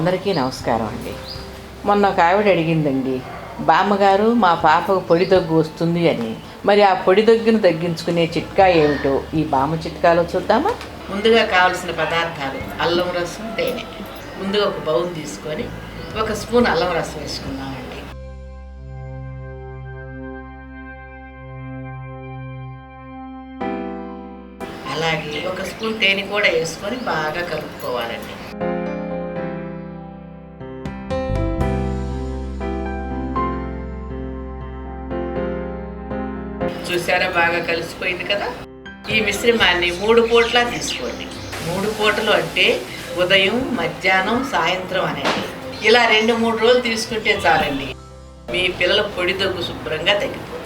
అందరికీ నమస్కారం అండి. మొన్న ఒక ఆవిడ అడిగిందండి, బామ్మగారు మా పాపకు పొడి దగ్గు వస్తుంది అని. మరి ఆ పొడి దగ్గును తగ్గించుకునే చిట్కా ఏమిటో ఈ బామ్మ చిట్కాలో చూద్దామా? ముందుగా కావలసిన పదార్థాలు: అల్లం రసం, తేనె. ముందుగా ఒక బౌల్ తీసుకొని 1 స్పూన్ అల్లం రసం వేసుకుందామండి. అలాగే 1 స్పూన్ తేనె కూడా వేసుకొని బాగా కలుపుకోవాలండి. చూసారా, బాగా కలిసిపోయింది కదా. ఈ మిశ్రమాన్ని 3 పూటలా తీసుకోండి. 3 పూటలు అంటే ఉదయం, మధ్యాహ్నం, సాయంత్రం అనేది. ఇలా 2-3 రోజులు తీసుకుంటే చాలండి. మీ పిల్లల పొడి దగ్గు శుభ్రంగా తగ్గిపోతుంది.